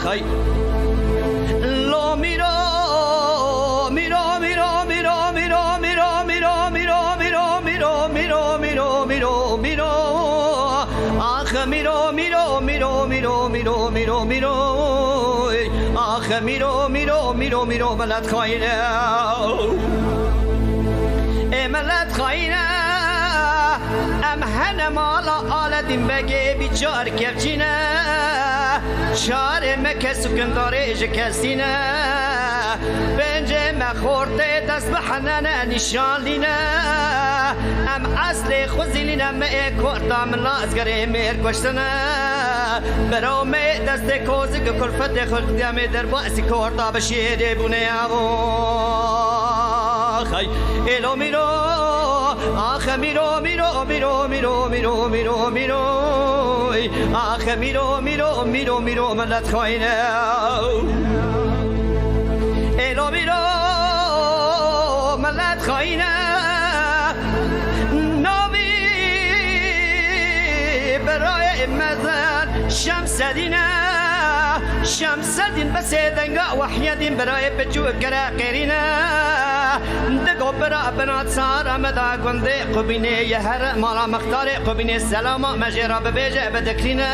خی لو میرو میرو میرو میرو میرو میرو میرو میرو میرو میرو میرو میرو میرو آخ میرو میرو میرو میرو میرو میرو میرو آخ میرو میرو میرو میرو ملت خاینه ملت خاینه ام هن مالا آلدین بگه بیچار کفچینه چار مکه سکنداره جکستینه بنجه مخورده دست بحنانه نشان لینه ام اصل خوزیلینه مئه کورتا من لازگره میر کشتنه برو می دست کوزی که کلفت خلقدیمه در باسی کورتا بشیده بونه خی ایلو میرو آخ میرو میرو میرو میرو میرو میرو میرو آخ میرو میرو میرو میرو ملت خاینه ایلو میرو ملت خاینه ناوی برای مزن شمس دینه شمس دین بس دنگا وحی دین برای بجو کرا قرینه دگو برا بنات سارا مدا گنده قبینه یه هر مالا مختار قبینه سلاما مجرا ببیجه بدکرینه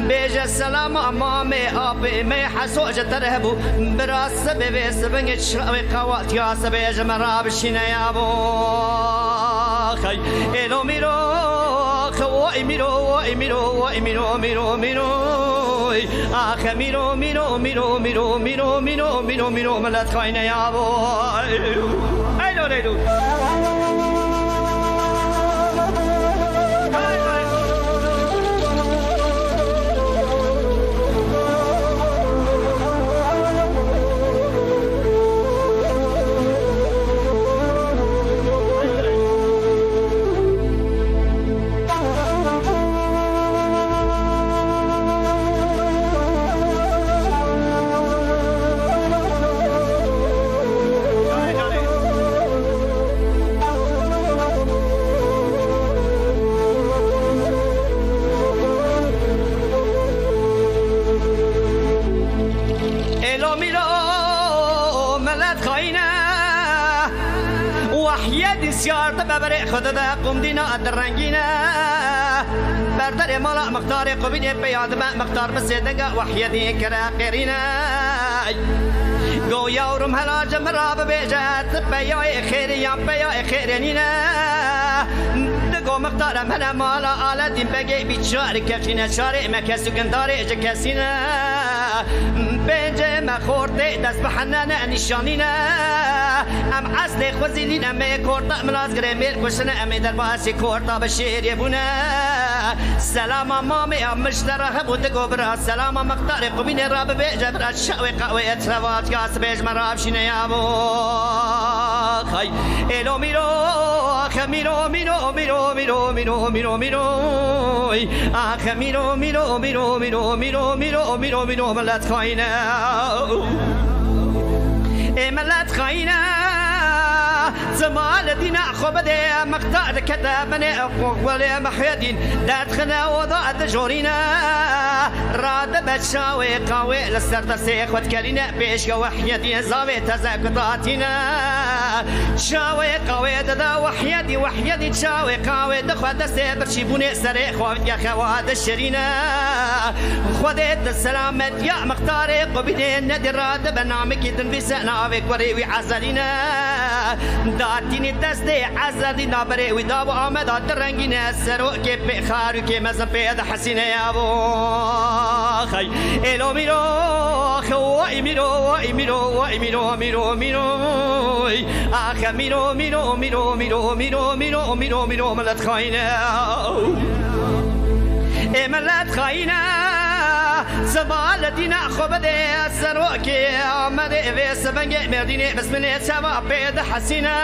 بیجه سلاما مامی آبی می حسو جترهبو برا سبب سبنگ شراوی قوات یا سبیج مرا بشینه یابو خی ایلو میرو خوای میرو وای میرو وای میرو میرو میرو آخ میرو میرو میرو میرو میرو میرو میرو میرو ملت خاینه یابو ایلو ایلو سیارت ببره خود دا قم دینا در رنگینه بردر مالا مختار قبینه پیاد مختار بسیدنگا وحی دی کرا قرینه گو یورم هلا جمرا ببیجت بیای خیری یا بیای خیرینینه دگو مختارم هلا مالا آلدین بگی بیچار کفینه چاره مکسو گنداره جکسینه بنجه مخورده دست بحنانه نشانینه ام اصل خوزیلینه می کورتا ملازگره میل کشنه امی در باسی کورتا بشیر بونه سلام مامی ام مشتره بود گبرا سلام مختار قبینه را ببیجه برا شاوی قوی اتروات یا سبیج مراب شینه یابو خی ایلو میرو آخ میرو میرو میرو میرو میرو میرو میرو آخ میرو میرو میرو میرو میرو میرو میرو میرو ملت خاینه ای ملت خاینه زمال دينا خبده مقطع كذا بني ولا محيدين دادخنا وضع دجورينا راد بتشاوي قوي للسرد سيخ وتكلينا بيش وحيدي زاوي تزاكطاتنا شاوي قوي دا وحيدي وحيدي تشاوي قوي دخوا دسي برشيبوني سريخ ويا خواد الشرينا خدت السلامت يا مختاري قبيلين ندي راد بنامك دنبسنا بك وري عزلينا داتینی دسته عزادی نبره و داب آمد آد رنگینه سرو که بخارو که مزن پید حسینه یابو خی ایلو میرو خوای میرو وای میرو وای میرو میرو میرو آخ میرو میرو میرو میرو میرو میرو میرو میرو ملت خاینه ای ملت خاینه زبال دینا خوبده سروکی آمده وی سبنگ مردینه بسمنه چوا پید حسینه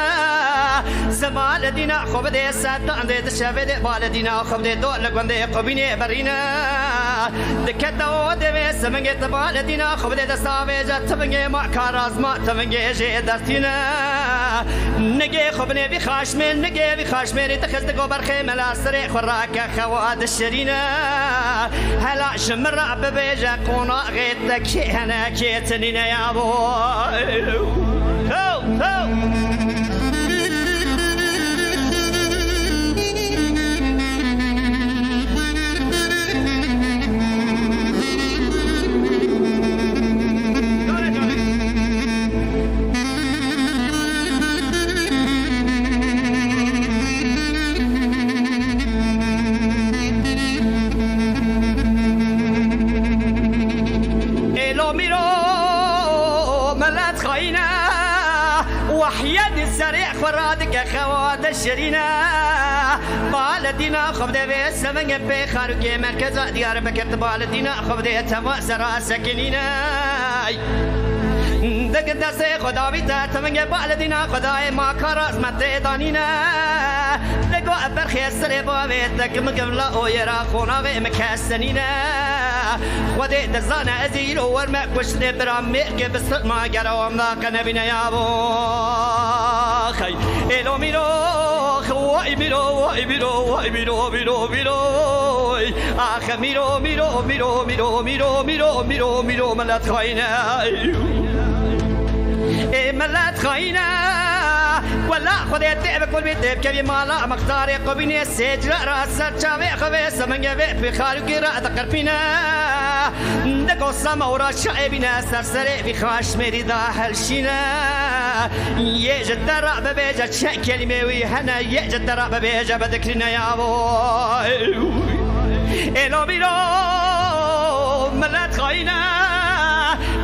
زبال دینا خوبده ساتان ده دشوده بال دینا خوبده دو لگونده قبینه برینه دکتو ده وی سبنگ تبال دینا خوبده دستاوی جا تبنگ مکار آزما تبنگ جه درتینه نگه خوبنه بی خاشمین نگه بی خاشمینی تخزده گوبر خیمه لاسره خوراک خواد شرینه هلا شمر ببی ببيجا قونا غيتك هنا كيتنين يا بوي هو هو وحيد السريع فرادك خوات الشرينة بالدينا خبدة بسمن بخارج مركز ديار بكت بالدينا خبدة تما سرا سكنينا دك دسه خدا بيتا تمن بالدينا خداي ما كراس متدانينا دكو ابر خسر بابتك مقبل او يرا خونا مكسنينا ودي دزانا ازيل ورما كوش برامي بس ما قراو ما كان بنا يا ابو خي الو ميرو خوي ميرو ميرو ميرو ميرو ميرو اخ ميرو ميرو ميرو ميرو ميرو ميرو ميرو ميرو ملات خاينا ملات خاينا ولا خذ تعب كل بيت كبي مالا مختار قبيني سجل راس شاوي خبيس من جبه في خالق را تقربنا دكو سما ورا شعبنا سرسري في خاش مري داخل شينا يجد درا ببيجا كلمه وي هنا يجد درا ببيجا بذكرنا يا ابوي الو بيرو ملات خاينا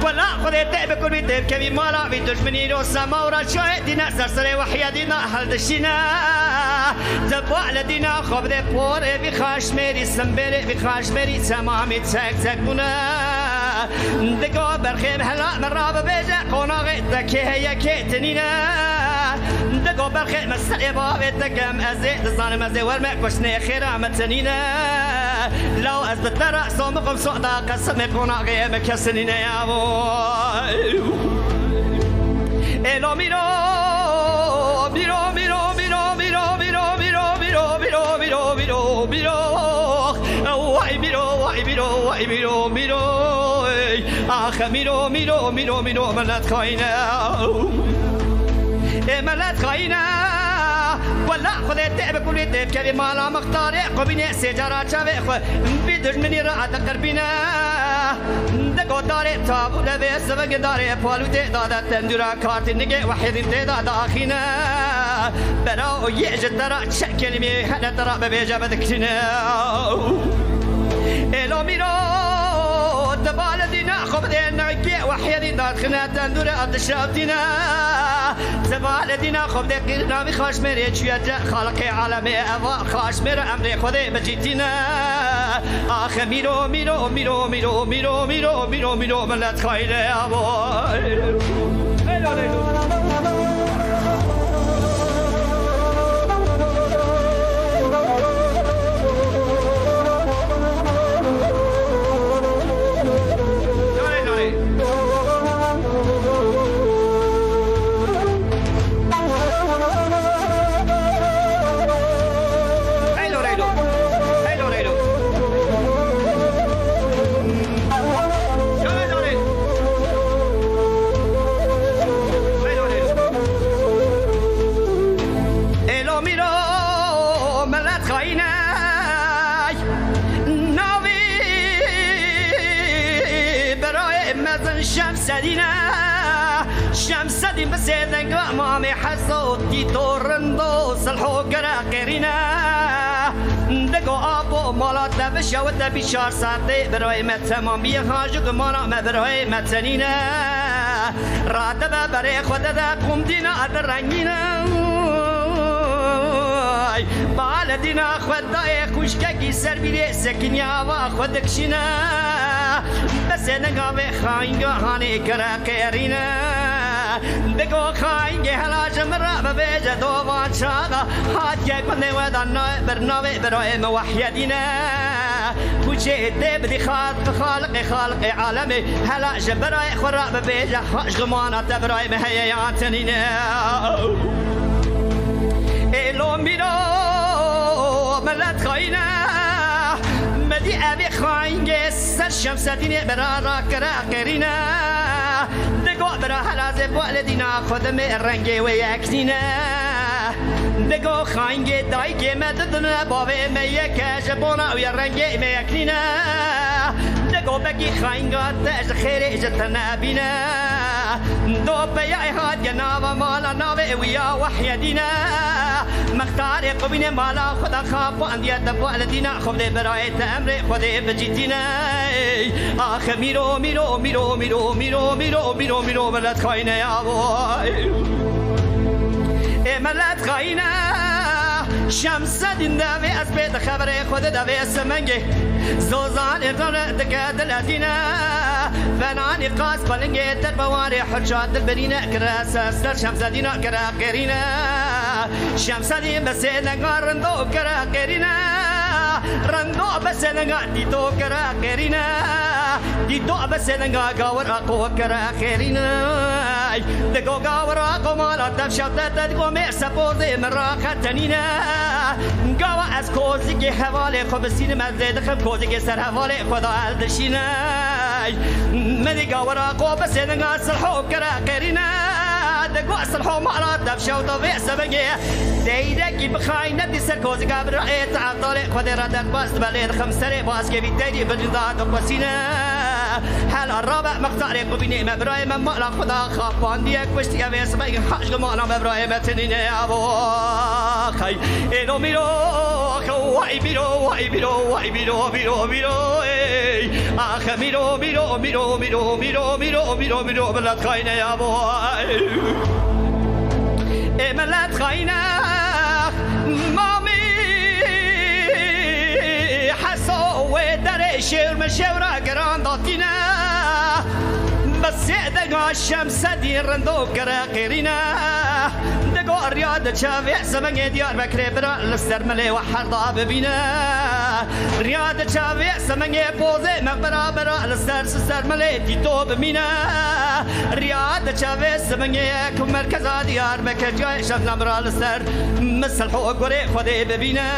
ولا خذ تعب كل بيت كبي مالا في دشمني رو سما ورا شاهدنا سرسري وحيادنا هل دشينا زبوا لدينا خبر پور بی خاشمری سنبری بی خاشمری تمامی تک تکونا دگو برخیم هلا مراب بیجا قناغ دکه یکتنینا دگو برخیم مسئله بابت دکم ازی ظالم ازی ورمه کشنه خیرامتنینا لو از بترا صومقم صعدا قسم قناغ مکسنینا یا بوی الو میرو میرو میرو میرو میرو میرو میرو میرو میرو وای میرو وای میرو وای میرو میرو آخ میرو میرو میرو میرو ملت خاينة ملت خاينة ولا خذ تعب كل تعب كلمة لا مختار قبينة سجارة شافخ بدش مني راح تقربينا دكو داري تابو لبي سبق داري بالو تدادا تندرا كارت نجي واحد تدادا أخينا براو يجد درا شكل مي هذا درا ببيجا بدكتنا إلو ميرو تبالدينا خبدين نعجي واحد داخلنا تندرا تشابتنا تبالدينا خبدين قلنا بخاش مري تشيا خالق عالمي أبا خاش مري أمري خذي بجيتنا آخ ميرو ميرو ميرو ميرو ميرو ميرو ميرو ميرو ملت خايلة يا بوي شمس دين بسيدن قامي حصوتي تورندو صلحو قراقرينا دقو ابو مالات بشا ودا بشار ساعتي بروي متمام بي خاجق مانا ما بروي متنينا راتب بري خدا دا قوم دينا درنينا بالدينا خدا خوشكي سربي سكنيا واخدك شينا بس نقابي خاين هاني كراقرينا دقو خاين هلا جمرة ببيجة دوبان شاقة هات يكبني ودانا برنامي بروي موحيدينا وجه بدي خالق عالمي هلا جبراي خرا ببيجة خاش غمانة تبراي مهياتنينا إلو ميرو ملت خاينة مدي أبي خاینگه سر شمسدین برا را کرا قرینا دگو برا حلاز والدینا خودم رنگی و یکسینا دگو خاینگه دای که مددن باوی میکه جبونا و رنگی میکنینا دگو بگی خاینگات از خیر اجتنا بینا دو بیای هاد جنا و مالا ناوی ویا وحی دینا مختار قبین مالا خدا خواب و اندیت والدینا خود برای تمر خود بجیتینا آخ میرو میرو میرو میرو میرو میرو میرو میرو ملت خاینه آوای ملت خاینه شمس دین دوی از بیت خبر خود دوی سمنگه زوزان ارزان دکت الادینه فنانی قاس بلنگه در بواری حجات دلبرینه کرا سر شمس دینا کرا قرینه شمس دین بسه نگار رندو کرا قرینه رندو بسه نگار دیتو کرا قرینه دیتو بسه نگار گاور اقو کرا قرینه دگو گاور اقو مالا دفشت دگو مرسا بوزه مراخت تنینه گاوا از کوزی که حواله خوب سینه مزده خم کوزی که سر حواله خدا الدشینه مدی گاوا را قوب سینگا سلحو کرا قرینه دگو سلحو مالا دفشو طوی سبگه دیده کی بخای ندی سر کوزی که برای تعطال خود را در باست بلید خمسره باز که بیتری بجداد و قسینه حال الرابع مقطع قبینه مبرای من مالا خدا خوابان دیه کشتی اوی سبگه حاج مالا مبرای متنینه ابو خی اینو میرو وای میرو وای میرو وای میرو میرو میرو آخ میرو میرو میرو میرو میرو میرو میرو میرو ملت خاینه یا وای ملت خاینه مامی حسو و در شیر مشورا گران داتینه بس دگا شمس دین رندو کرا قرینه دگو ریاد چاوی سمنگ دیار بکره برا لستر ملی و حرضا ببینه ریاد چاوی سمنگ پوزه مقبرا برا لستر سستر ملی دیتو ببینه ریاد چاوی سمنگ کم مرکزا دیار بکر جای شفنا برا لستر مثل حو گره خوده ببینه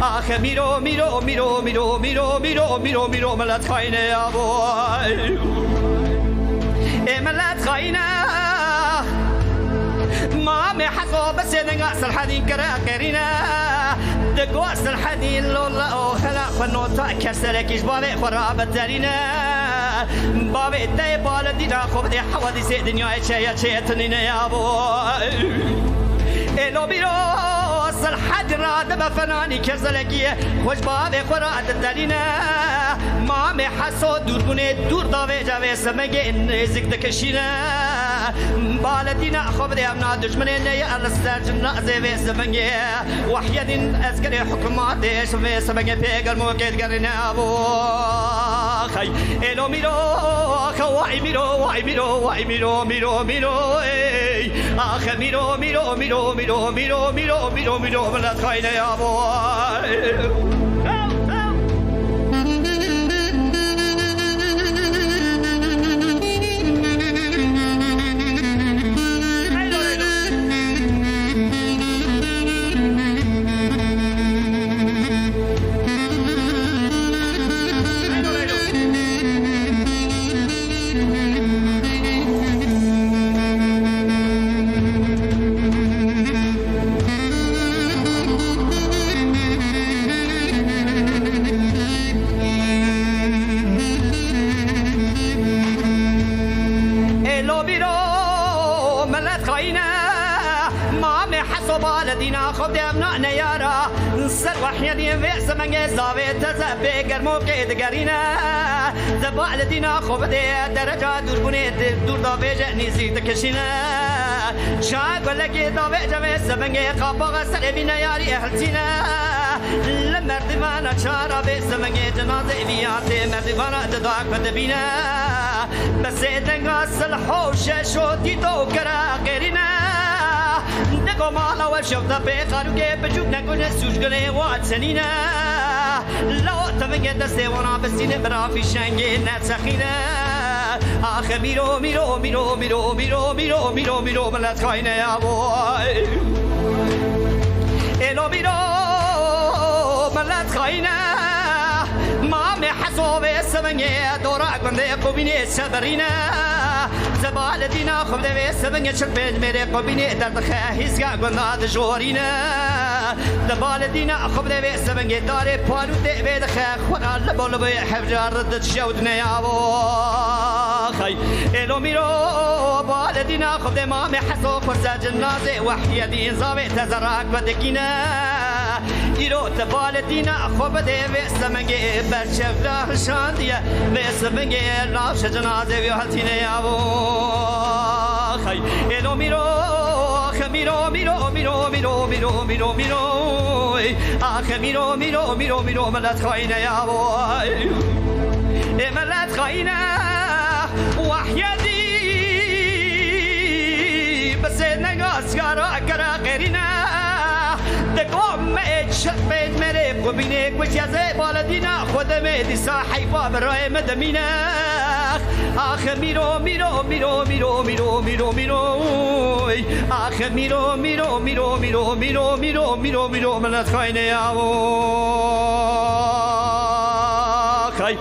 آخ میرو میرو میرو میرو میرو میرو میرو میرو ملت خاینه آبوی ملت خاینه مامي حقو بس نقاس الحدين كرا قرينا دقوس الحدين لولا او هلا خنوتا كسرك بابي خراب الدارينا بابي داي بالدينا خو دي حوادي سي دنيا شي تنينا يا ابو الو بيرو الحد راد بفناني كزلكيه خوش بابي خراب الدارينا مامي حسو دورگونه دور داوي جاوي سمگه نزك دكشينا بالدينا خو بدي امنا دشمنين يا الستر جنا زي سمگه وحيدين اسكري حكومات شوي سمگه بيغر موكيد غرنا ابو خي الو ميرو خواي ميرو واي ميرو واي ميرو ميرو ميرو اخ ميرو ميرو ميرو ميرو ميرو ميرو ميرو ميرو بلد خاينه يا ابو بالدينا خود امنا نيارا سر وحيدين في سمنگ زاوي تزبي گرمو قيد غرينا بالدينا خود درجه دورگونه دور داوي جنيزي تكشينا شاغل لك داوي جمع سمنگ قابا سر بينا ياري اهلتينا لمردوانا چارا في سمنگ جنازه بيات مردوانا جدا قد بينا بس دنگا سلحوش شوتي تو کرا غرينا نگو مالا و شفتا پیقارو که بجوب نگونه سوشگله واد سنینه لو تفنگه دسته وانا بسینه برافی شنگه نتسخینه آخ میرو میرو میرو میرو میرو میرو میرو میرو ملت خاینه آبوی ایلو میرو ملت خاینه ما مام حسوب سبنگه دورا گنده قبینه سبرینه زبال دینا خوب دوی سبنگه چرپید میره قبینه درد خیزگا گنده جورینه زبال دینا خوب دوی سبنگه داره پالو دوی دخه خورا لبو لبو حفجار رد جود نیاو خی الو میرو بال دینا خوب دوی مام حسوب فرزا جنازه وحی دین زاوی تزراک بدگینه ایرو تبال دینا خوب دوی سبنگه برچفلا شاندیه سبنگه راش جنازه وی هلتینه یاو خی الو میرو میرو میرو میرو میرو میرو میرو میرو آخ میرو میرو میرو میرو ملت خاینه یاو ملت خاینه وحیدی بس نگاس کارا کرا غیرینه دقوم شبید میره قبینه کچی از بالدینا خودم دیسا حیفا برای مدمینه آخ میرو میرو میرو میرو میرو میرو میرو آخ میرو میرو میرو میرو میرو میرو میرو میرو منت خاینه یاو خی